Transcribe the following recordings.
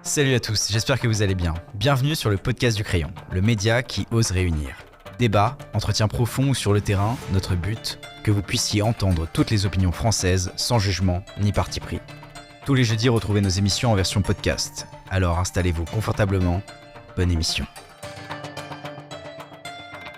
Salut à tous, j'espère que vous allez bien. Bienvenue sur le podcast du Crayon, le média qui ose réunir. Débat, entretien profond ou sur le terrain, notre but, que vous puissiez entendre toutes les opinions françaises sans jugement ni parti pris. Tous les jeudis, retrouvez nos émissions en version podcast. Alors installez-vous confortablement, bonne émission.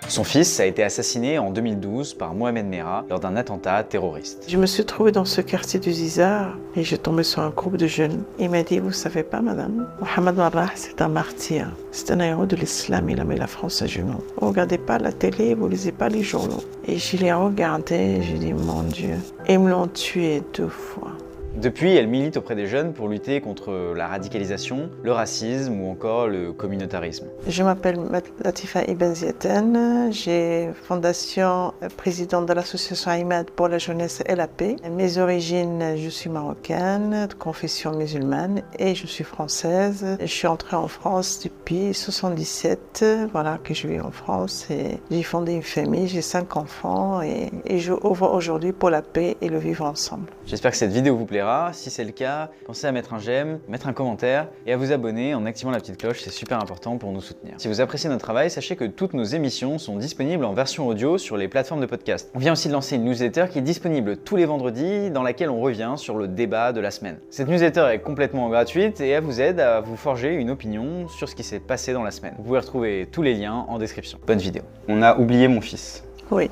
Son fils a été assassiné en 2012 par Mohamed Merah lors d'un attentat terroriste. Je me suis trouvée dans ce quartier du Zizar et j'ai tombé sur un groupe de jeunes. Il m'a dit, vous savez pas madame, Mohamed Merah c'est un martyr, c'est un héros de l'islam, il a mis la France à genoux. Vous regardez pas la télé, vous lisez pas les journaux. Et je les regardais, j'ai dit mon Dieu, ils me l'ont tué 2 fois. Depuis, elle milite auprès des jeunes pour lutter contre la radicalisation, le racisme ou encore le communautarisme. Je m'appelle Latifa Ibn Zieten, j'ai fondation présidente de l'association Aïmad pour la jeunesse et la paix. Mes origines, je suis marocaine, de confession musulmane et je suis française. Je suis entrée en France depuis 1977, voilà que je vis en France et j'ai fondé une famille, j'ai 5 enfants et je œuvre aujourd'hui pour la paix et le vivre ensemble. J'espère que cette vidéo vous plaira. Si c'est le cas, pensez à mettre un j'aime, mettre un commentaire et à vous abonner en activant la petite cloche, c'est super important pour nous soutenir. Si vous appréciez notre travail, sachez que toutes nos émissions sont disponibles en version audio sur les plateformes de podcast. On vient aussi de lancer une newsletter qui est disponible tous les vendredis dans laquelle on revient sur le débat de la semaine. Cette newsletter est complètement gratuite et elle vous aide à vous forger une opinion sur ce qui s'est passé dans la semaine. Vous pouvez retrouver tous les liens en description. Bonne vidéo. On a oublié mon fils. Oui,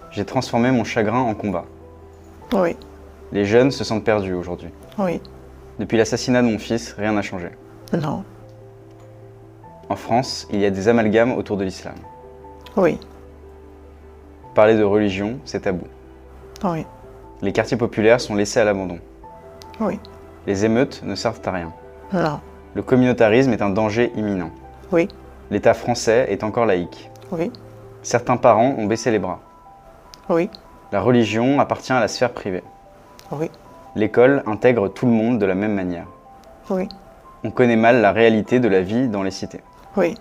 J'ai transformé mon chagrin en combat. oui, Les jeunes se sentent perdus aujourd'hui. oui, Depuis l'assassinat de mon fils, rien n'a changé. non, En France, il y a des amalgames autour de l'islam. oui, Parler de religion, c'est tabou. oui, Les quartiers populaires sont laissés à l'abandon. oui, Les émeutes ne servent à rien. non, Le communautarisme est un danger imminent. oui, L'État français est encore laïque. oui, Certains parents ont baissé les bras. oui, La religion appartient à la sphère privée. oui, L'école intègre tout le monde de la même manière. oui, On connaît mal la réalité de la vie dans les cités. oui,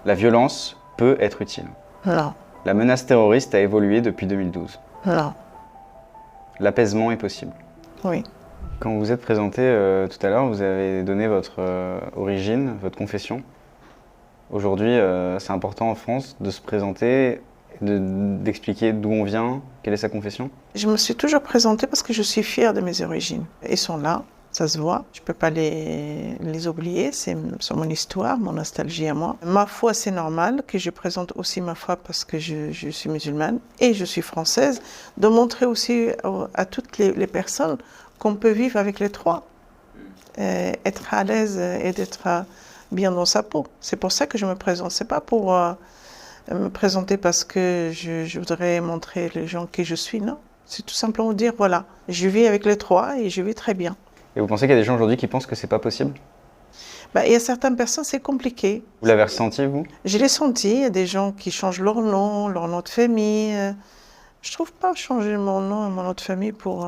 La violence peut être utile. non, La menace terroriste a évolué depuis 2012. non, L'apaisement est possible. oui. Quand vous vous êtes présenté tout à l'heure, vous avez donné votre origine, votre confession. Aujourd'hui, c'est important en France de se présenter, d'expliquer d'où on vient, quelle est sa confession. Je me suis toujours présentée parce que je suis fière de mes origines. Ils sont là, ça se voit. Je ne peux pas les oublier, c'est mon histoire, mon nostalgie à moi. Ma foi, c'est normal que je présente aussi ma foi parce que je suis musulmane et je suis française, de montrer aussi à toutes les personnes qu'on peut vivre avec les trois, être à l'aise et d'être bien dans sa peau. C'est pour ça que je me présente, c'est pas pour me présenter parce que je voudrais montrer les gens qui je suis, non. C'est tout simplement dire, voilà, je vis avec les trois et je vis très bien. Et vous pensez qu'il y a des gens aujourd'hui qui pensent que c'est pas possible? Il y a certaines personnes, c'est compliqué. Vous l'avez ressenti, vous? Je l'ai senti, il y a des gens qui changent leur nom de famille. Je trouve pas changer mon nom et mon nom de famille pour...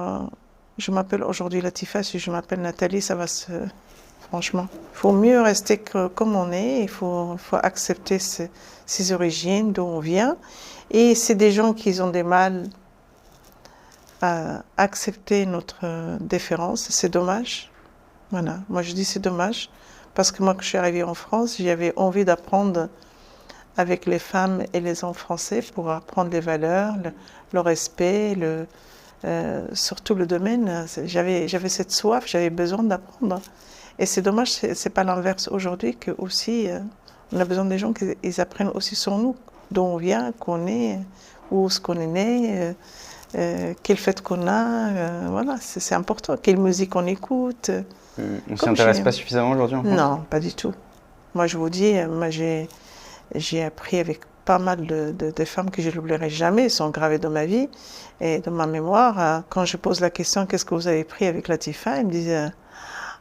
Je m'appelle aujourd'hui Latifa, si je m'appelle Nathalie, ça va se... Franchement, il faut mieux rester comme on est, il faut accepter ses origines, d'où on vient. Et c'est des gens qui ont des mal à accepter notre différence, c'est dommage. Voilà, moi je dis c'est dommage, parce que moi quand je suis arrivée en France, j'avais envie d'apprendre avec les femmes et les hommes français pour apprendre les valeurs, le respect, surtout le domaine. J'avais cette soif, j'avais besoin d'apprendre. Et c'est dommage, c'est pas l'inverse aujourd'hui, que aussi on a besoin des gens qui apprennent aussi sur nous, d'où on vient, qu'on est, où est-ce qu'on est né, quelle fête qu'on a, voilà, c'est important, quelle musique on écoute. On s'y intéresse pas suffisamment aujourd'hui en France? Non, pas du tout. Moi je vous dis, moi j'ai appris avec pas mal de femmes que je n'oublierai jamais, elles sont gravées dans ma vie et dans ma mémoire. Quand je pose la question, qu'est-ce que vous avez pris avec Latifa, ils me disent,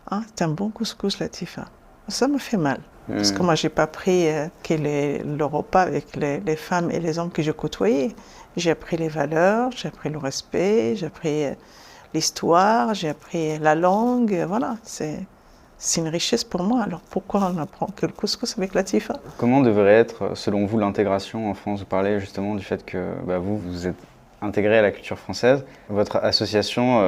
ah, c'est un bon couscous Latifa. Ça me fait mal. Parce que moi, je n'ai pas pris le repas avec les femmes et les hommes que je côtoyais. J'ai appris les valeurs, j'ai appris le respect, j'ai appris l'histoire, j'ai appris la langue. Voilà, c'est une richesse pour moi. Alors pourquoi on apprend que le couscous avec Latifa? Comment devrait être, selon vous, l'intégration en France? Vous parlez justement du fait que vous êtes intégré à la culture française. Votre association,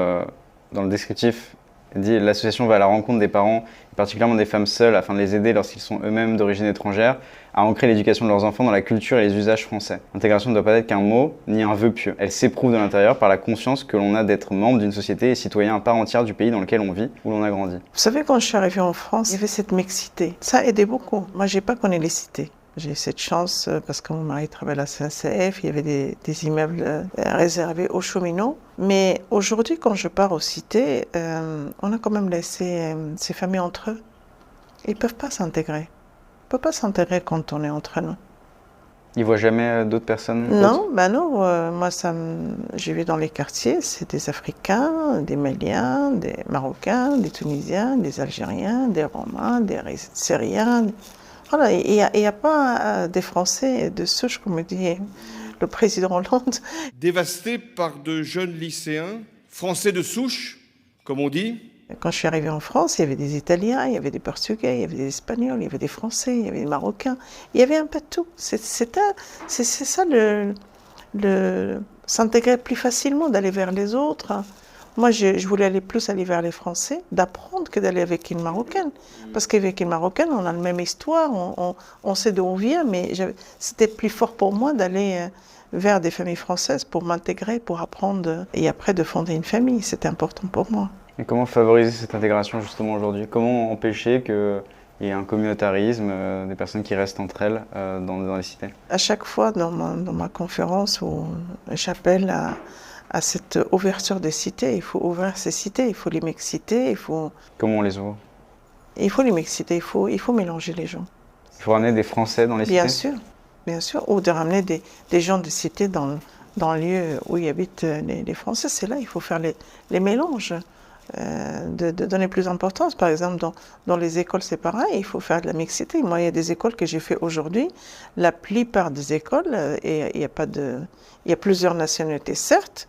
dans le descriptif, Elle dit l'association va à la rencontre des parents, et particulièrement des femmes seules, afin de les aider lorsqu'ils sont eux-mêmes d'origine étrangère, à ancrer l'éducation de leurs enfants dans la culture et les usages français. L'intégration ne doit pas être qu'un mot, ni un vœu pieux. Elle s'éprouve de l'intérieur par la conscience que l'on a d'être membre d'une société et citoyen à part entière du pays dans lequel on vit, où l'on a grandi. Vous savez, quand je suis arrivée en France, il y avait cette mixité. Ça a aidé beaucoup. Moi, j'ai pas connu les cités. J'ai eu cette chance parce que mon mari travaillait à la CNCF, il y avait des immeubles réservés aux cheminots. Mais aujourd'hui, quand je pars aux cités, on a quand même laissé ces familles entre eux. Ils ne peuvent pas s'intégrer. Ils ne peuvent pas s'intégrer quand on est entre nous. Ils voient jamais d'autres personnes? Non, ben non. Moi, je vais dans les quartiers, c'est des Africains, des Maliens, des Marocains, des Tunisiens, des Algériens, des Romains, des Syriens. Voilà, il n'y a pas des Français de souche, comme dit le président Hollande. Dévasté par de jeunes lycéens, Français de souche, comme on dit. Quand je suis arrivée en France, il y avait des Italiens, il y avait des Portugais, il y avait des Espagnols, il y avait des Français, il y avait des Marocains. Il y avait un peu de tout. C'est ça, s'intégrer plus facilement, d'aller vers les autres. Moi, je voulais aller vers les Français, d'apprendre que d'aller avec une Marocaine. Parce qu'avec une Marocaine, on a la même histoire, on sait d'où on vient, mais c'était plus fort pour moi d'aller vers des familles françaises pour m'intégrer, pour apprendre et après de fonder une famille. C'était important pour moi. Et comment favoriser cette intégration justement aujourd'hui? Comment empêcher qu'il y ait un communautarisme, des personnes qui restent entre elles dans les cités? À chaque fois dans ma conférence où j'appelle à cette ouverture des cités, il faut ouvrir ces cités, il faut les mixiter, Comment on les ouvre? Il faut les mixiter, il faut mélanger les gens. Il faut ramener des Français dans les cités? Bien sûr, ou de ramener des gens de cité dans le lieu où y habitent les Français. C'est là, il faut faire les mélanges. De donner plus d'importance. Par exemple, dans les écoles, c'est pareil, il faut faire de la mixité. Moi, il y a des écoles que j'ai fait aujourd'hui. La plupart des écoles, il y a plusieurs nationalités, certes,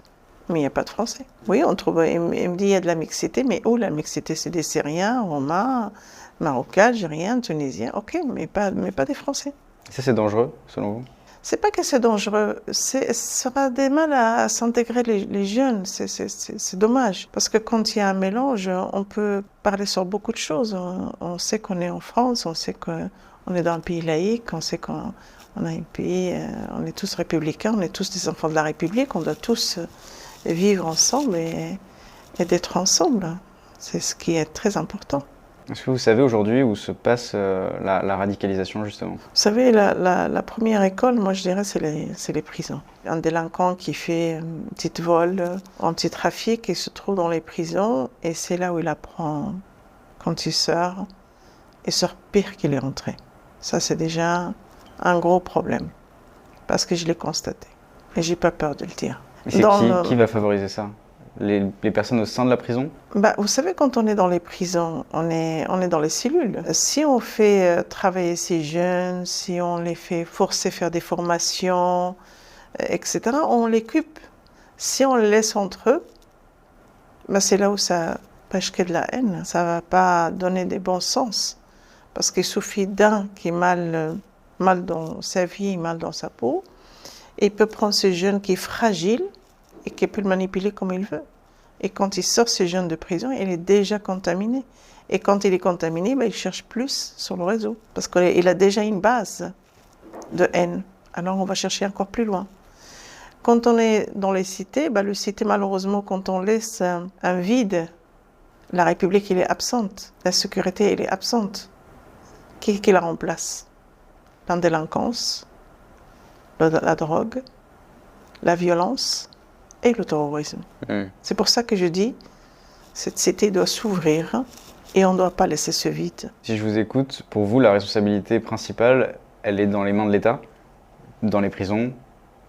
mais il n'y a pas de Français. Oui, il me dit il y a de la mixité, mais où la mixité? C'est des Syriens, Romains, Marocains, Algériens, Tunisiens, ok, mais pas des Français. Ça, c'est dangereux, selon vous? C'est pas que c'est dangereux, ça va des mal à s'intégrer les jeunes, c'est dommage. Parce que quand il y a un mélange, on peut parler sur beaucoup de choses. On sait qu'on est en France, on sait qu'on est dans un pays laïque, on sait qu'on a un pays, on est tous républicains, on est tous des enfants de la République, on doit tous vivre ensemble et d'être ensemble. C'est ce qui est très important. Est-ce que vous savez aujourd'hui où se passe la radicalisation, justement? Vous savez, la première école, moi je dirais, c'est les prisons. Un délinquant qui fait un petit vol, un petit trafic, il se trouve dans les prisons et c'est là où il apprend, quand il sort pire qu'il est rentré. Ça, c'est déjà un gros problème parce que je l'ai constaté et j'ai pas peur de le dire. Et c'est qui va favoriser ça? Les personnes au sein de la prison? Vous savez, quand on est dans les prisons, on est dans les cellules. Si on fait travailler ces jeunes, si on les fait forcer faire des formations, etc., on les coupe. Si on les laisse entre eux, c'est là où ça pêche que de la haine. Ça ne va pas donner des bons sens. Parce qu'il suffit d'un qui est mal dans sa vie, mal dans sa peau, et il peut prendre ce jeune qui est fragile, et qui peut le manipuler comme il veut. Et quand il sort ce jeune de prison, il est déjà contaminé. Et quand il est contaminé, il cherche plus sur le réseau. Parce qu'il a déjà une base de haine. Alors on va chercher encore plus loin. Quand on est dans les cités, les cités, malheureusement, quand on laisse un vide, la République, elle est absente. La sécurité, elle est absente. Qui la remplace? La délinquance, la drogue, la violence et le terrorisme. C'est pour ça que je dis, cette cité doit s'ouvrir et on ne doit pas laisser ce vide. Si je vous écoute, pour vous, la responsabilité principale, elle est dans les mains de l'État, dans les prisons,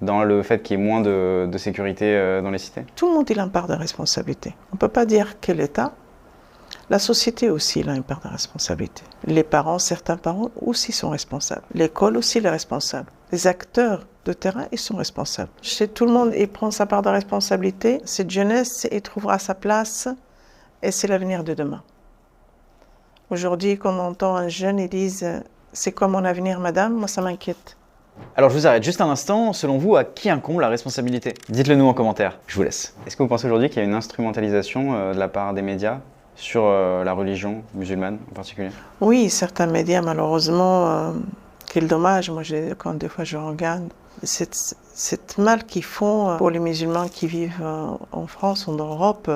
dans le fait qu'il y ait moins de sécurité dans les cités? Tout le monde il a une part de responsabilité. On ne peut pas dire que l'État, la société aussi il a une part de responsabilité. Les parents, certains parents aussi sont responsables. L'école aussi est responsable. Les acteurs de terrain, ils sont responsables. Tout le monde il prend sa part de responsabilité. Cette jeunesse, il trouvera sa place et c'est l'avenir de demain. Aujourd'hui, quand on entend un jeune, ils disent « C'est quoi mon avenir, madame ?» Moi, ça m'inquiète. Alors je vous arrête juste un instant. Selon vous, à qui incombe la responsabilité? Dites-le nous en commentaire. Je vous laisse. Est-ce que vous pensez aujourd'hui qu'il y a une instrumentalisation de la part des médias sur la religion musulmane en particulier? Oui, certains médias, malheureusement, quel dommage. Moi, quand des fois je regarde, cette mal qu'ils font pour les musulmans qui vivent en France ou en Europe,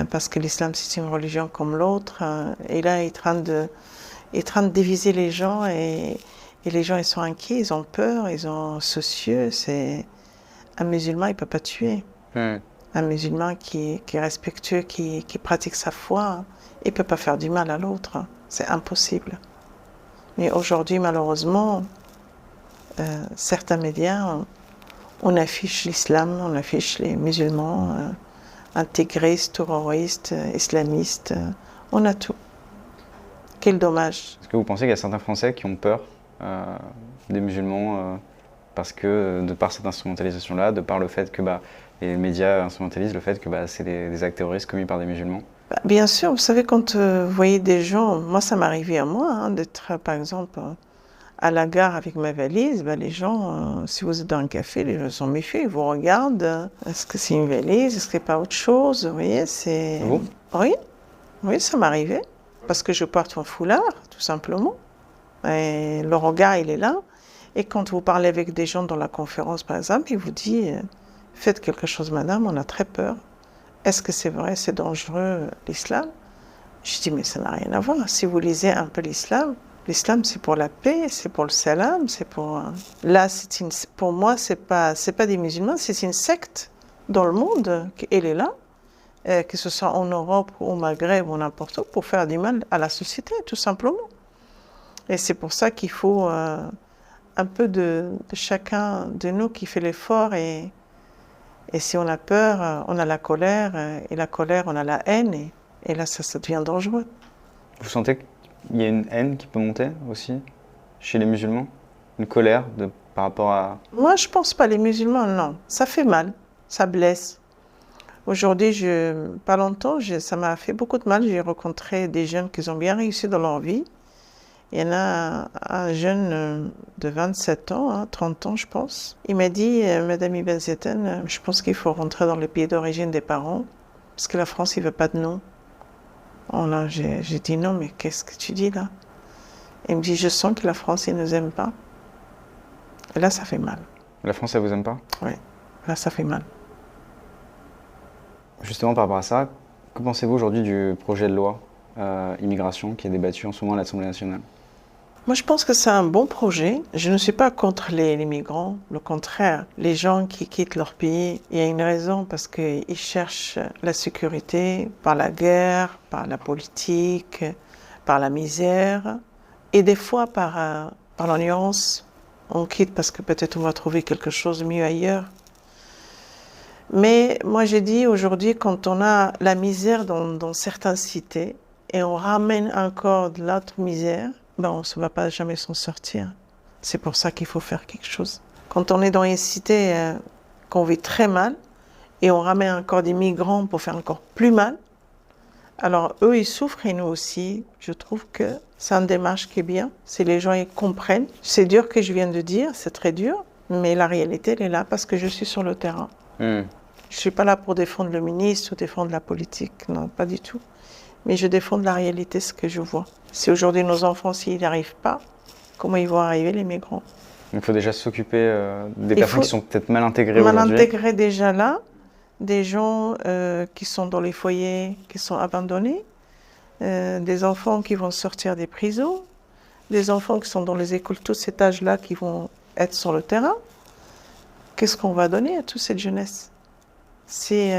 parce que l'islam, c'est une religion comme l'autre. Et là, il est en train de diviser les gens et les gens, ils sont inquiets, ils ont peur, ils sont soucieux. Un musulman, il ne peut pas tuer. Un musulman qui est respectueux, qui pratique sa foi, il ne peut pas faire du mal à l'autre. C'est impossible. Mais aujourd'hui, malheureusement, certains médias, on affiche l'islam, on affiche les musulmans, intégristes, terroristes, islamistes, on a tout. Quel dommage. Est-ce que vous pensez qu'il y a certains Français qui ont peur des musulmans parce que, de par cette instrumentalisation-là, de par le fait que les médias instrumentalisent le fait que c'est des actes terroristes commis par des musulmans? Bien sûr, vous savez, quand vous voyez des gens, moi ça m'est arrivé à moi, d'être par exemple à la gare avec ma valise, les gens, si vous êtes dans un café, les gens sont méfiants, ils vous regardent, est-ce que c'est une valise, est-ce que c'est pas autre chose, vous voyez, c'est... Vous? Oui, ça m'est arrivé, parce que je porte un foulard, tout simplement, et le regard, il est là, et quand vous parlez avec des gens dans la conférence, par exemple, ils vous disent, faites quelque chose, madame, on a très peur. Est-ce que c'est vrai, c'est dangereux, l'islam? Je dis, mais ça n'a rien à voir. Si vous lisez un peu l'islam, c'est pour la paix, c'est pour le salam, c'est pour... Là, pour moi, c'est pas des musulmans, c'est une secte dans le monde, elle est là, que ce soit en Europe, ou au Maghreb, ou n'importe où, pour faire du mal à la société, tout simplement. Et c'est pour ça qu'il faut un peu de chacun de nous qui fait l'effort et si on a peur, on a la colère, et la colère, on a la haine, et là, ça devient dangereux. Vous sentez qu'il y a une haine qui peut monter aussi chez les musulmans? Une colère par rapport à... Moi, je pense pas, les musulmans, non. Ça fait mal, ça blesse. Aujourd'hui, pas longtemps, ça m'a fait beaucoup de mal. J'ai rencontré des jeunes qui ont bien réussi dans leur vie. Il y en a un jeune de 27 ans, 30 ans je pense. Il m'a dit, Madame Ibn Zieten, je pense qu'il faut rentrer dans le pays d'origine des parents, parce que la France, il ne veut pas de nous. J'ai dit non, mais qu'est-ce que tu dis là? Il me dit, je sens que la France, ils ne nous aime pas. Et là, ça fait mal. La France, elle vous aime pas? Oui, là, ça fait mal. Justement, par rapport à ça, que pensez-vous aujourd'hui du projet de loi immigration qui est débattu en ce moment à l'Assemblée nationale? Moi, je pense que c'est un bon projet. Je ne suis pas contre les migrants. Le contraire, les gens qui quittent leur pays, il y a une raison, parce qu'ils cherchent la sécurité par la guerre, par la politique, par la misère, et des fois par l'ignorance. On quitte parce que peut-être on va trouver quelque chose de mieux ailleurs. Mais moi, j'ai dit aujourd'hui, quand on a la misère dans certaines cités, et on ramène encore de l'autre misère, on ne va pas jamais s'en sortir. C'est pour ça qu'il faut faire quelque chose. Quand on est dans une cité qu'on vit très mal, et on ramène encore des migrants pour faire encore plus mal, alors eux, ils souffrent et nous aussi. Je trouve que c'est une démarche qui est bien. Si les gens ils comprennent, c'est dur que je viens de dire, c'est très dur, mais la réalité, elle est là parce que je suis sur le terrain. Je ne suis pas là pour défendre le ministre ou défendre la politique, non, pas du tout. Mais je défends la réalité, ce que je vois. Si aujourd'hui nos enfants, s'ils n'y arrivent pas, comment ils vont arriver, les migrants? Il faut déjà s'occuper des personnes qui sont peut-être mal intégrées aujourd'hui. Mal intégrées déjà là, des gens qui sont dans les foyers, qui sont abandonnés, des enfants qui vont sortir des prisons, des enfants qui sont dans les écoles, tous cet âge-là, qui vont être sur le terrain. Qu'est-ce qu'on va donner à toute cette jeunesse? Si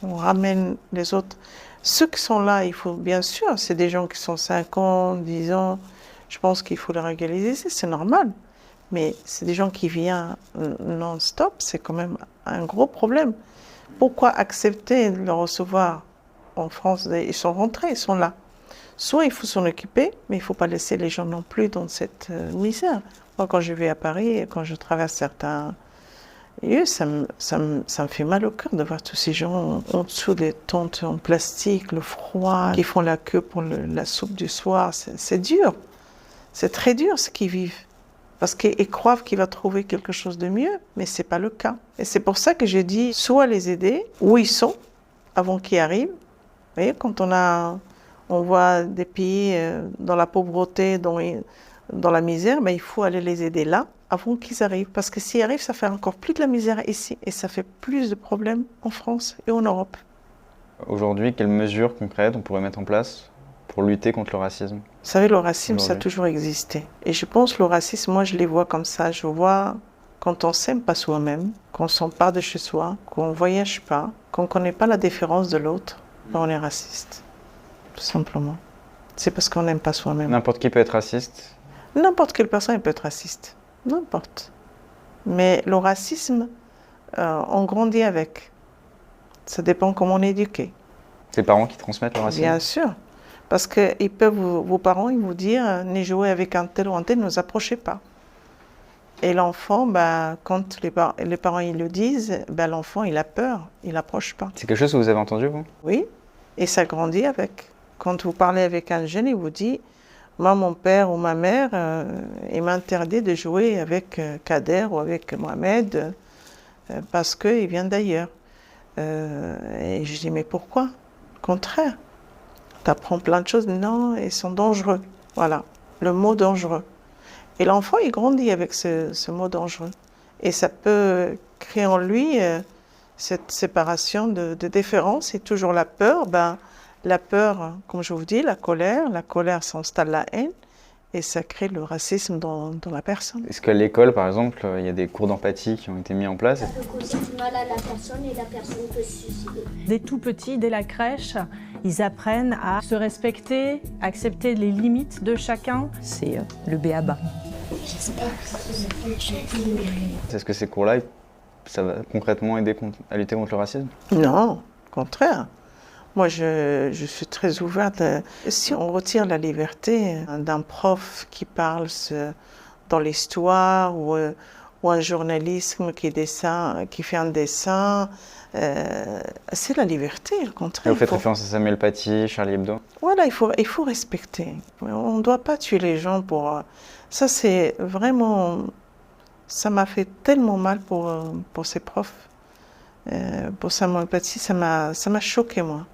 on ramène les autres... Ceux qui sont là, il faut bien sûr, c'est des gens qui sont 5 ans, 10 ans, je pense qu'il faut les régulariser, c'est normal. Mais c'est des gens qui viennent non-stop, c'est quand même un gros problème. Pourquoi accepter de les recevoir en France? Ils sont rentrés, ils sont là. Soit il faut s'en occuper, mais il ne faut pas laisser les gens non plus dans cette misère. Moi, quand je vais à Paris, quand je traverse certains lieux, ça me fait mal au cœur de voir tous ces gens en dessous des tentes en plastique, le froid, qui font la queue pour la soupe du soir. C'est dur. C'est très dur ce qu'ils vivent. Parce qu'ils croient qu'ils vont trouver quelque chose de mieux, mais ce n'est pas le cas. Et c'est pour ça que j'ai dit, soit les aider où ils sont, avant qu'ils arrivent, voyez, quand on voit des pays dans la pauvreté, dans la misère, il faut aller les aider là avant qu'ils arrivent. Parce que s'ils arrivent, ça fait encore plus de la misère ici et ça fait plus de problèmes en France et en Europe. Aujourd'hui, quelles mesures concrètes on pourrait mettre en place pour lutter contre le racisme? Vous savez, le racisme, ça a Aujourd'hui. toujours existé. Et je pense que le racisme, moi, je les vois comme ça. Je vois quand on s'aime pas soi-même, qu'on s'empare de chez soi, qu'on voyage pas, qu'on connaît pas la différence de l'autre, on est raciste. Tout simplement. C'est parce qu'on n'aime pas soi-même. N'importe qui peut être raciste. N'importe quelle personne peut être raciste. N'importe. Mais le racisme, on grandit avec. Ça dépend comment on est éduqué. C'est les parents qui transmettent le racisme. Bien sûr. Parce que vos parents, ils vous disent, ne jouez avec un tel ou un tel, ne vous approchez pas. Et l'enfant, quand les parents ils le disent, l'enfant, il a peur, il n'approche pas. C'est quelque chose que vous avez entendu, vous? Oui, et ça grandit avec. Quand vous parlez avec un jeune, il vous dit, moi, mon père ou ma mère, il m'interdit de jouer avec Kader ou avec Mohamed parce qu'il vient d'ailleurs. Et je dis, mais pourquoi? Au contraire, tu apprends plein de choses. Non, ils sont dangereux. Voilà, le mot dangereux. Et l'enfant, il grandit avec ce mot dangereux. Et ça peut créer en lui cette séparation de différence et toujours la peur. La peur, comme je vous dis, la colère s'installe la haine et ça crée le racisme dans la personne. Est-ce qu'à l'école, par exemple, il y a des cours d'empathie qui ont été mis en place? Ça peut causer du mal à la personne et la personne peut se suicider. Dès tout petit, dès la crèche, ils apprennent à se respecter, accepter les limites de chacun. C'est le b.a.-ba. J'espère que ça va changer. Est-ce que ces cours-là, ça va concrètement aider à lutter contre le racisme? Non, au contraire. Moi, je suis très ouverte. Si on retire la liberté d'un prof qui parle dans l'histoire ou un journalisme qui fait un dessin, c'est la liberté, au contraire. Vous faites référence à Samuel Paty, Charlie Hebdo? Voilà, il faut respecter. On ne doit pas tuer les gens pour... Ça, c'est vraiment... Ça m'a fait tellement mal pour ces profs. Pour Samuel Paty, ça m'a choqué, moi.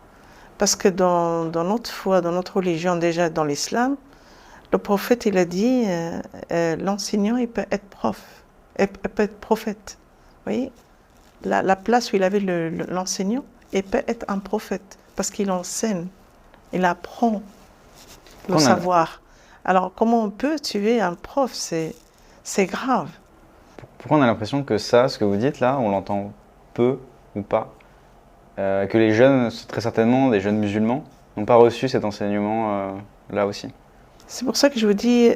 Parce que dans notre foi, dans notre religion, déjà dans l'islam, le prophète, il a dit, l'enseignant, il peut être prof, il peut être prophète. Vous voyez, la place où il avait l'enseignant, il peut être un prophète, parce qu'il enseigne, il apprend le savoir. Alors, comment on peut tuer un prof? C'est grave. Pourquoi on a l'impression que ça, ce que vous dites là, on l'entend peu ou pas? Que les jeunes, très certainement des jeunes musulmans, n'ont pas reçu cet enseignement là aussi. C'est pour ça que je vous dis,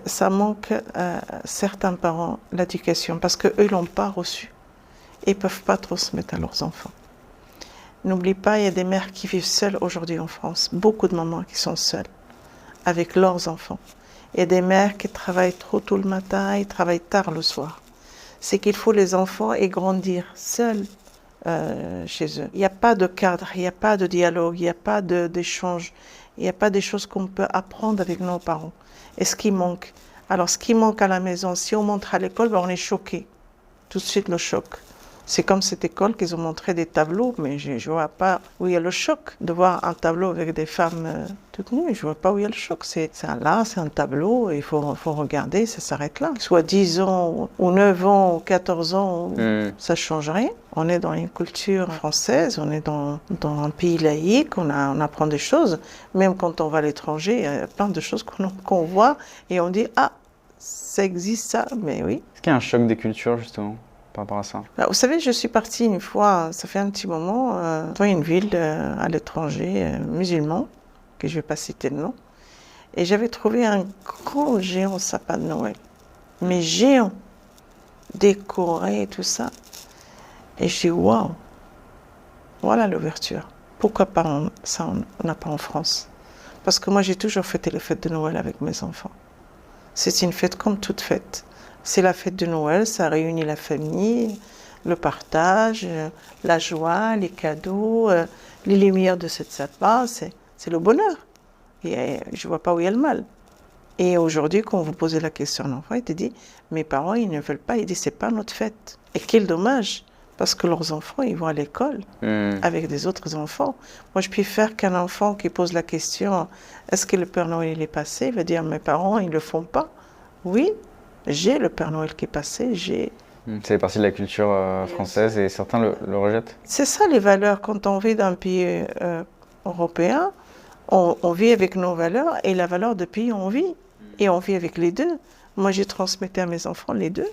ça manque à certains parents l'éducation, parce qu'eux, ils ne l'ont pas reçu et ils ne peuvent pas transmettre à leurs enfants. N'oublie pas, il y a des mères qui vivent seules aujourd'hui en France, beaucoup de mamans qui sont seules avec leurs enfants. Il y a des mères qui travaillent trop tôt le matin et travaillent tard le soir. C'est qu'il faut les enfants et grandir seuls. Chez eux. Il n'y a pas de cadre, il n'y a pas de dialogue, il n'y a pas d'échange, il n'y a pas des choses qu'on peut apprendre avec nos parents. Et ce qui manque? Alors, ce qui manque à la maison, si on montre à l'école, on est choqué. Tout de suite, le choc. C'est comme cette école qu'ils ont montré des tableaux, mais je ne vois pas où il y a le choc de voir un tableau avec des femmes toutes nues. Je ne vois pas où il y a le choc. C'est un tableau, il faut regarder, ça s'arrête là. Soit 10 ans, ou 9 ans, ou 14 ans, ça ne change rien. On est dans une culture française, on est dans un pays laïque, on apprend des choses. Même quand on va à l'étranger, il y a plein de choses qu'on voit et on dit « Ah, ça existe ça », mais oui. Est-ce qu'il y a un choc des cultures justement par rapport à ça? Vous savez, je suis partie une fois, ça fait un petit moment, dans une ville à l'étranger, musulman, que je ne vais pas citer le nom, et j'avais trouvé un gros géant sapin de Noël, mais géant, décoré et tout ça. Et je dis, waouh, voilà l'ouverture. Pourquoi pas ça, on n'a pas en France? Parce que moi, j'ai toujours fêté les fêtes de Noël avec mes enfants. C'est une fête comme toute fête. C'est la fête de Noël, ça réunit la famille, le partage, la joie, les cadeaux, les lumières de cette sapin, c'est le bonheur. Et je ne vois pas où il y a le mal. Et aujourd'hui, quand vous posez la question à l'enfant, il te dit, mes parents, ils ne veulent pas, il dit, c'est pas notre fête. Et quel dommage, Parce que leurs enfants, ils vont à l'école avec des autres enfants. Moi, je préfère qu'un enfant qui pose la question « Est-ce que le Père Noël est passé ?» Il va dire « Mes parents, ils ne le font pas. » Oui, j'ai le Père Noël qui est passé, j'ai... C'est partie de la culture française et certains le rejettent. C'est ça les valeurs. Quand on vit dans un pays européen, on vit avec nos valeurs et la valeur de pays, on vit. Et on vit avec les deux. Moi, j'ai transmis à mes enfants les deux.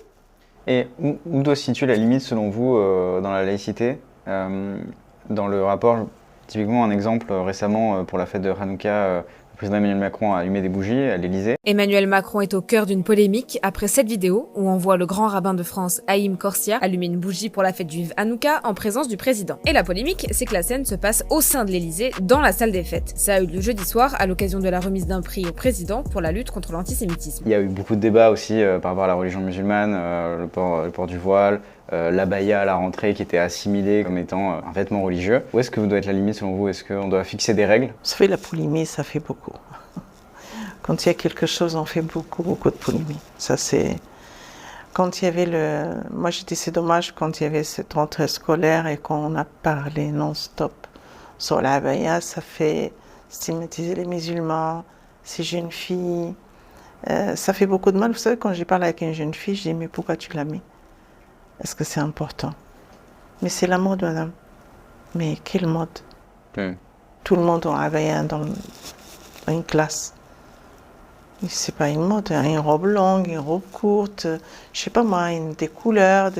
Et où doit se situer la limite, selon vous, dans la laïcité dans le rapport, typiquement un exemple récemment pour la fête de Hanouka, le président Emmanuel Macron a allumé des bougies à l'Élysée. Emmanuel Macron est au cœur d'une polémique après cette vidéo où on voit le grand rabbin de France, Haïm Korsia, allumer une bougie pour la fête juive Hanouka en présence du président. Et la polémique, c'est que la scène se passe au sein de l'Élysée, dans la salle des fêtes. Ça a eu lieu jeudi soir à l'occasion de la remise d'un prix au président pour la lutte contre l'antisémitisme. Il y a eu beaucoup de débats aussi par rapport à la religion musulmane, le port du voile, l'abaya à la rentrée qui était assimilée comme étant un vêtement religieux. Où est-ce que doit être la limite selon vous? Est-ce qu'on doit fixer des règles? Ça fait la polémique, ça fait beaucoup. Quand il y a quelque chose, on fait beaucoup de polémiques. Ça, c'est... Quand il y avait Moi, j'ai dit, c'est dommage, quand il y avait cette rentrée scolaire et qu'on a parlé non-stop sur l'abaya, ça fait stigmatiser les musulmans, ces jeunes filles. Ça fait beaucoup de mal. Vous savez, quand j'ai parlé avec une jeune fille, je dis, mais pourquoi tu l'as mis? Est-ce que c'est important? Mais c'est la mode, madame. Mais quelle mode? Tout le monde en abaya dans une classe. C'est pas une mode, une robe longue, une robe courte, je sais pas moi, des couleurs,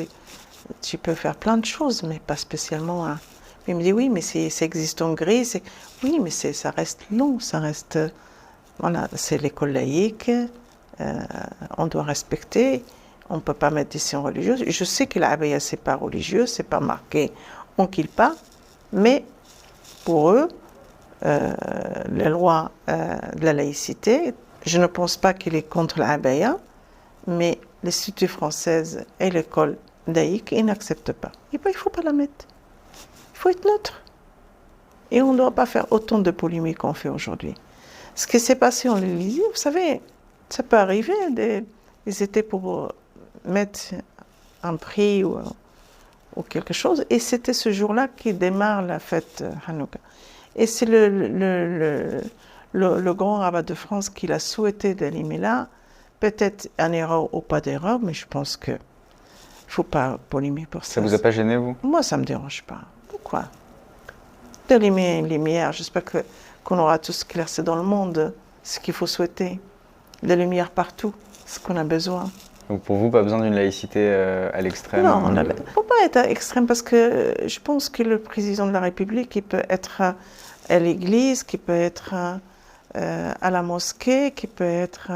tu peux faire plein de choses, mais pas spécialement. Hein. Il me dit oui, mais ça existe en gris, oui, mais ça reste long, ça reste, voilà, c'est l'école laïque, on doit respecter, on peut pas mettre des signes religieux. Je sais que l'abaya c'est pas religieux, c'est pas marqué on kill pas, mais pour eux, la loi de la laïcité. Je ne pense pas qu'il est contre l'abaya, mais l'Institut française et l'école laïque, ils n'acceptent pas. Et bien, il ne faut pas la mettre. Il faut être neutre. Et on ne doit pas faire autant de polémiques qu'on fait aujourd'hui. Ce qui s'est passé en l'Élysée, vous savez, ça peut arriver. Ils étaient pour mettre un prix ou quelque chose. Et c'était ce jour-là qui démarre la fête Hanouka. Et c'est le grand rabbin de France qui l'a souhaité d'allumer là, peut-être en erreur ou pas d'erreur, mais je pense qu'il ne faut pas polémiquer pour ça. Ça vous a pas gêné, vous? Moi, ça ne me dérange pas. Pourquoi? D'allumer une lumière, j'espère qu'on aura tous éclairci dans le monde ce qu'il faut souhaiter. La lumière partout, ce qu'on a besoin. Donc pour vous, pas besoin d'une laïcité à l'extrême? Non, il ne faut pas être à l'extrême parce que je pense que le président de la République, il peut être à l'église, qui peut être à la mosquée, qui peut être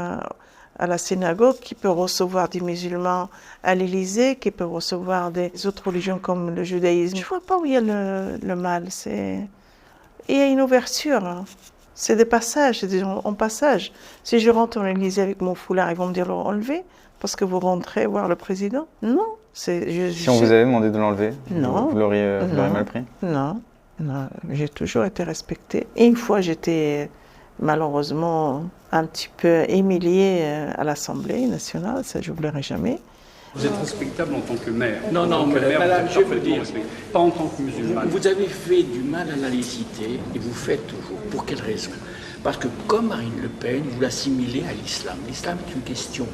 à la synagogue, qui peut recevoir des musulmans à l'Élysée, qui peut recevoir des autres religions comme le judaïsme. Je ne vois pas où il y a le mal. Il y a une ouverture. Hein. C'est des passages, c'est des gens en passage. Si je rentre à l'Élysée avec mon foulard, ils vont me dire de l'enlever parce que vous rentrez voir le président? Non. Si on vous avait demandé de l'enlever, non, vous l'auriez mal pris? Non, j'ai toujours été respectée. Et une fois, j'étais malheureusement un petit peu humiliée à l'Assemblée nationale, ça je n'oublierai jamais. Vous êtes respectable en tant que maire. Non, madame, je veux dire, pas en tant que musulman. Vous avez fait du mal à la laïcité et vous faites toujours. Pour quelle raison? Parce que comme Marine Le Pen, vous l'assimilez à l'islam. L'islam est une question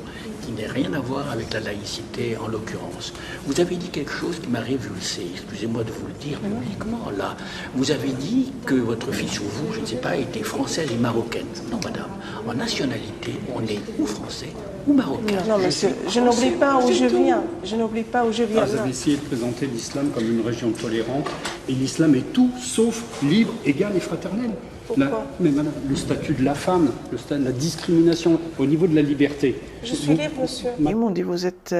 qui n'a rien à voir avec la laïcité en l'occurrence. Vous avez dit quelque chose qui m'a révulsé, excusez-moi de vous le dire publiquement là. Vous avez dit que votre fille ou vous, je ne sais pas, était française et marocaine. Non madame, en nationalité, on est ou français ou marocain. Non monsieur, je n'oublie pas où je viens. Je n'oublie pas où je viens. Vous avez essayé de présenter l'islam comme une religion tolérante et l'islam est tout sauf libre, égal et fraternel. Mais madame, le statut de la femme, la discrimination au niveau de la liberté. Je suis libre, monsieur. Ils m'ont dit, vous êtes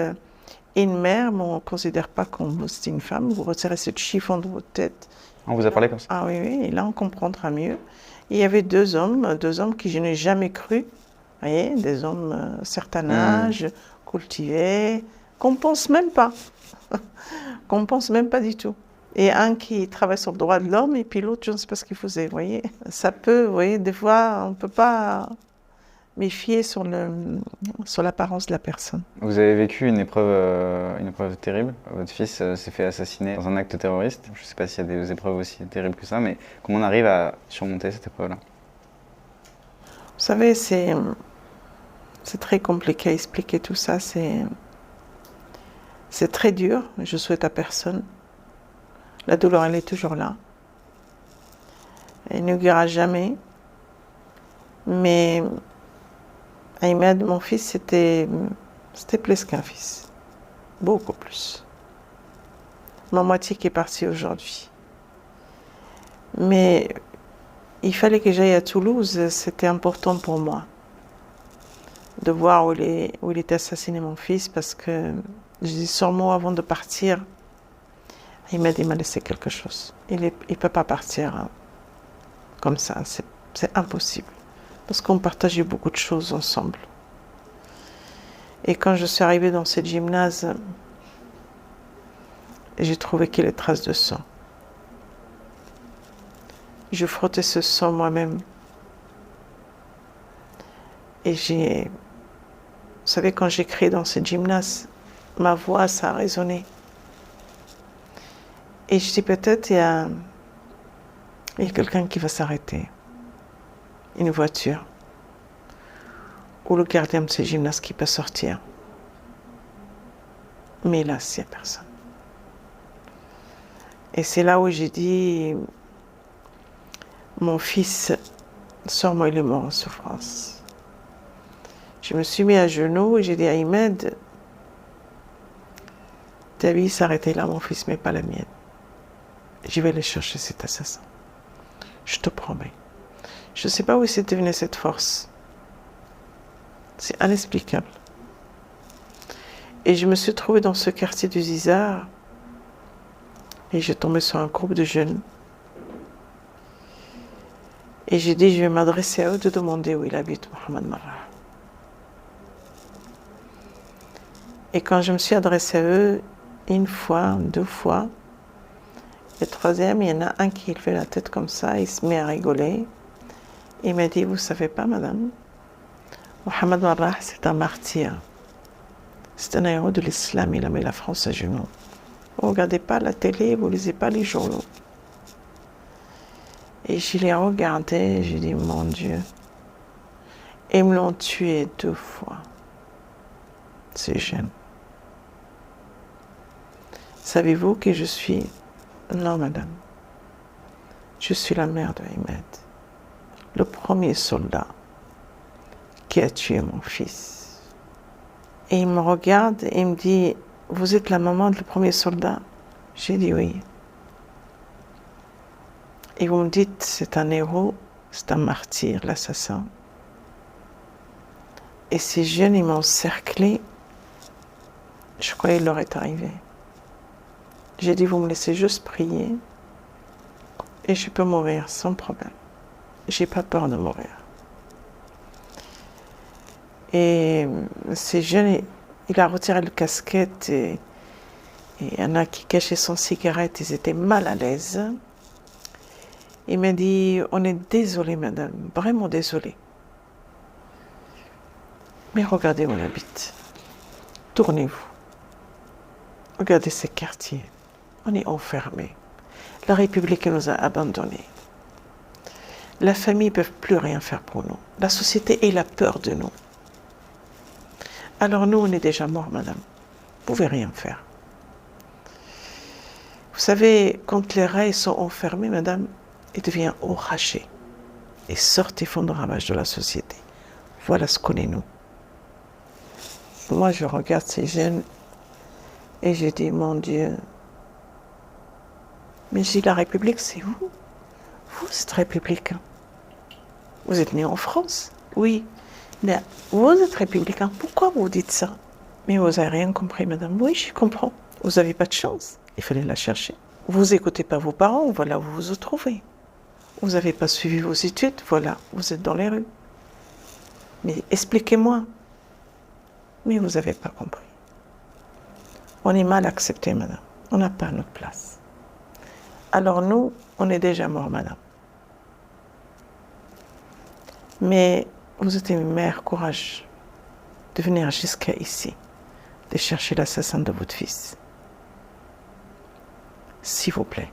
une mère, mais on ne considère pas que c'est une femme. Vous retirez ce chiffon de votre tête. On vous a parlé comme ça? Ah oui, et là on comprendra mieux. Il y avait deux hommes qui je n'ai jamais cru. Vous voyez, des hommes certain âge, cultivés, qu'on ne pense même pas. Qu'on ne pense même pas du tout. Et un qui travaille sur le droit de l'homme, et puis l'autre, je ne sais pas ce qu'il faisait, vous voyez. Ça peut, vous voyez, des fois, on ne peut pas... méfier sur l'apparence de la personne. Vous avez vécu une épreuve terrible. Votre fils s'est fait assassiner dans un acte terroriste. Je ne sais pas s'il y a des épreuves aussi terribles que ça, mais comment on arrive à surmonter cette épreuve-là? Vous savez, c'est très compliqué à expliquer tout ça. C'est très dur. Je souhaite à personne. La douleur, elle est toujours là. Elle ne guérira jamais. Mais Ahmed, mon fils, c'était plus qu'un fils. Beaucoup plus. Ma moitié qui est partie aujourd'hui. Mais il fallait que j'aille à Toulouse. C'était important pour moi de voir où il était assassiné, mon fils, parce que je dis sûrement avant de partir, Ahmed, il m'a laissé quelque chose. Il ne peut pas partir comme ça. C'est impossible. Parce qu'on partageait beaucoup de choses ensemble. Et quand je suis arrivée dans ce gymnase, j'ai trouvé qu'il y avait des traces de sang. Je frottais ce sang moi-même. Et vous savez, quand j'ai crié dans ce gymnase, ma voix, ça a résonné. Et je dis peut-être il y a quelqu'un qui va s'arrêter. Une voiture. Ou le gardien de ce gymnase qui peut sortir. Mais là, il n'y a personne. Et c'est là où j'ai dit, mon fils, sûrement il est mort en souffrance. Je me suis mis à genoux et j'ai dit à Ahmed, ta vie s'arrêtait là, mon fils, mais pas la mienne. Je vais aller chercher cet assassin. Je te promets. Je ne sais pas où c'est devenu cette force. C'est inexplicable. Et je me suis trouvée dans ce quartier du Zizar et j'ai tombé sur un groupe de jeunes. Et j'ai dit, je vais m'adresser à eux de demander où il habite, Mohamed Marra. Et quand je me suis adressée à eux, une fois, deux fois, le troisième, il y en a un qui fait la tête comme ça, il se met à rigoler. Il m'a dit, vous ne savez pas, madame, Mohamed Marra, c'est un martyr. C'est un héros de l'islam, il a mis la France à genoux. Vous ne regardez pas la télé, vous ne lisez pas les journaux. Et je l'ai regardé, j'ai dit, mon Dieu. Ils me l'ont tué 2 fois. C'est jeune. Savez-vous que je suis... Non, madame. Je suis la mère de Ahmed. Le premier soldat qui a tué mon fils. Et il me regarde et il me dit, vous êtes la maman du premier soldat? J'ai dit oui. Et vous me dites, c'est un héros, c'est un martyr, l'assassin. Et ces jeunes, ils m'ont encerclé. Je croyais qu'il leur est arrivé. J'ai dit, vous me laissez juste prier et je peux mourir sans problème. J'ai pas peur de mourir. Et ces jeunes, il a retiré le casquette et il y en a qui cachaient son cigarette, ils étaient mal à l'aise. Il m'a dit, on est désolé madame, vraiment désolé. Mais regardez où on habite. Tournez-vous. Regardez ces quartiers. On est enfermés. La République nous a abandonnés. La famille ne peut plus rien faire pour nous. La société elle a peur de nous. Alors nous, on est déjà morts, madame. Vous ne pouvez rien faire. Vous savez, quand les rails sont enfermés, madame, ils deviennent oragés. Et sortent et font le ravage de la société. Voilà ce qu'on est nous. Moi, je regarde ces jeunes et je dis, mon Dieu, mais je dis, la République, c'est vous. Vous êtes républicain. Vous êtes né en France, oui. Mais vous êtes républicain. Pourquoi vous dites ça? Mais vous n'avez rien compris, madame. Oui, je comprends. Vous n'avez pas de chance. Il fallait la chercher. Vous n'écoutez pas vos parents, voilà où vous vous trouvez. Vous n'avez pas suivi vos études, voilà, vous êtes dans les rues. Mais expliquez-moi. Mais vous n'avez pas compris. On est mal accepté, madame. On n'a pas notre place. Alors nous, on est déjà morts, madame. Mais vous êtes une mère courageuse de venir jusqu'à ici, de chercher l'assassin de votre fils. S'il vous plaît,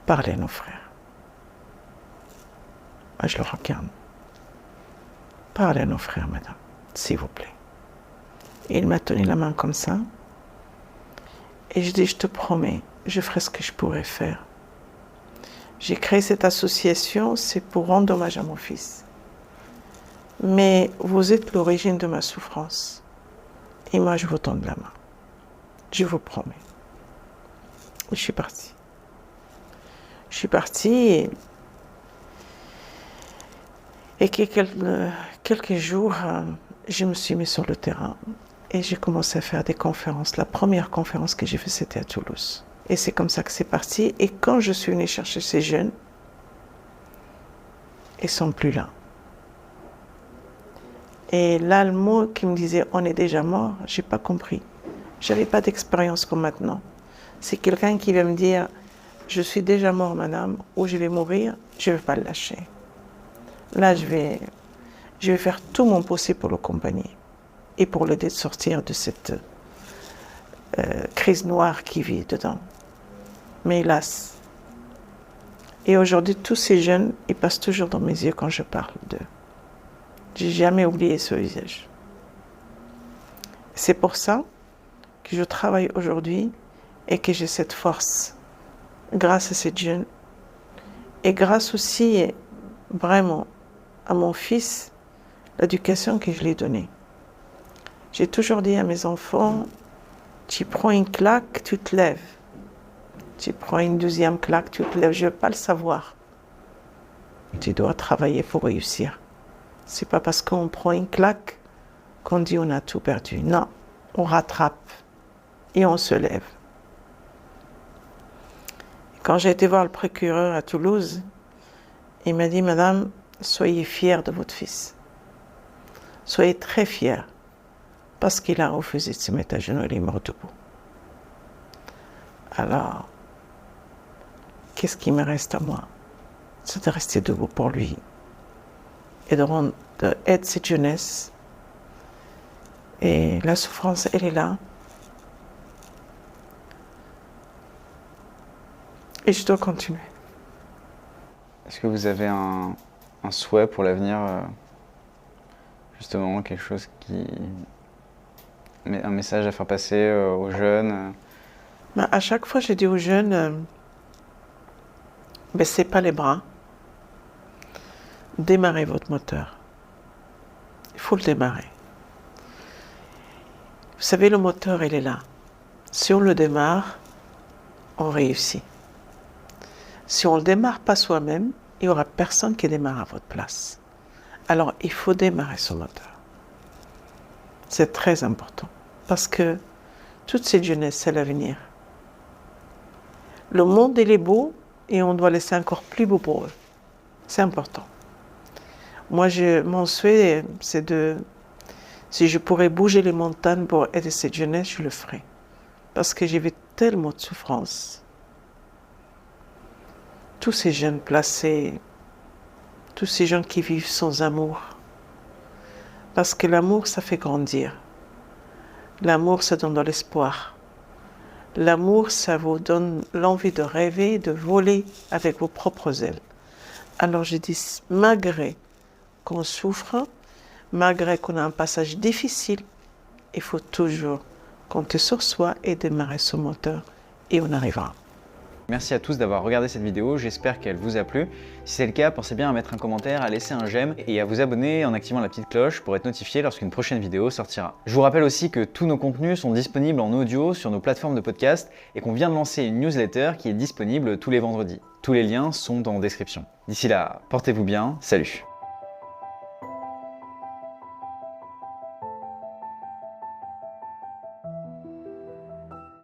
parlez à nos frères. Moi, je le regarde. Parlez à nos frères, madame, s'il vous plaît. Et il m'a tenu la main comme ça. Et je dis, je te promets, je ferai ce que je pourrais faire. J'ai créé cette association, c'est pour rendre hommage à mon fils. Mais vous êtes l'origine de ma souffrance. Et moi, je vous tends la main. Je vous promets. Je suis partie. Je suis partie et quelques jours, je me suis mis sur le terrain et j'ai commencé à faire des conférences. La première conférence que j'ai faite, c'était à Toulouse. Et c'est comme ça que c'est parti. Et quand je suis venue chercher ces jeunes, ils ne sont plus là. Et là, le mot qui me disait « on est déjà mort », je n'ai pas compris. Je n'avais pas d'expérience comme maintenant. C'est quelqu'un qui va me dire « je suis déjà mort, madame » ou « je vais mourir », je ne vais pas le lâcher. Là, je vais faire tout mon possible pour l'accompagner et pour l'aider de sortir de cette crise noire qui vit dedans. Mais hélas. Et aujourd'hui, tous ces jeunes, ils passent toujours dans mes yeux quand je parle d'eux. J'ai jamais oublié ce visage. C'est pour ça que je travaille aujourd'hui et que j'ai cette force grâce à ces jeunes et grâce aussi vraiment à mon fils, l'éducation que je lui ai donnée. J'ai toujours dit à mes enfants, tu prends une claque, tu te lèves. Tu prends une deuxième claque, tu te lèves. Je ne veux pas le savoir. Tu dois travailler pour réussir. C'est pas parce qu'on prend une claque qu'on dit on a tout perdu. Non, on rattrape et on se lève. Quand j'ai été voir le procureur à Toulouse, il m'a dit, madame, soyez fière de votre fils. Soyez très fière, parce qu'il a refusé de se mettre à genoux, il est mort debout. Alors, qu'est-ce qui me reste à moi? C'est de rester debout pour lui et d'aider cette jeunesse. Et la souffrance, elle est là. Et je dois continuer. Est-ce que vous avez un souhait pour l'avenir, justement, quelque chose un message à faire passer aux jeunes? À chaque fois, je dis aux jeunes, baissez pas les bras, démarrez votre moteur. Il faut le démarrer. Vous savez, le moteur, il est là. Si on le démarre, on réussit. Si on ne le démarre pas soi-même, il n'y aura personne qui démarre à votre place. Alors, il faut démarrer son moteur. C'est très important. Parce que toute cette jeunesse, c'est l'avenir. Le monde, il est beau et on doit laisser encore plus beau pour eux. C'est important. Moi, mon souhait, c'est si je pourrais bouger les montagnes pour aider cette jeunesse, je le ferais. Parce que j'ai vu tellement de souffrance. Tous ces jeunes placés, tous ces gens qui vivent sans amour. Parce que l'amour, ça fait grandir. L'amour, ça donne de l'espoir. L'amour, ça vous donne l'envie de rêver, de voler avec vos propres ailes. Alors je dis, malgré qu'on souffre, malgré qu'on a un passage difficile, il faut toujours compter sur soi et démarrer son moteur et on arrivera. Merci à tous d'avoir regardé cette vidéo, j'espère qu'elle vous a plu. Si c'est le cas, pensez bien à mettre un commentaire, à laisser un j'aime et à vous abonner en activant la petite cloche pour être notifié lorsqu'une prochaine vidéo sortira. Je vous rappelle aussi que tous nos contenus sont disponibles en audio sur nos plateformes de podcast et qu'on vient de lancer une newsletter qui est disponible tous les vendredis. Tous les liens sont en description. D'ici là, portez-vous bien, salut!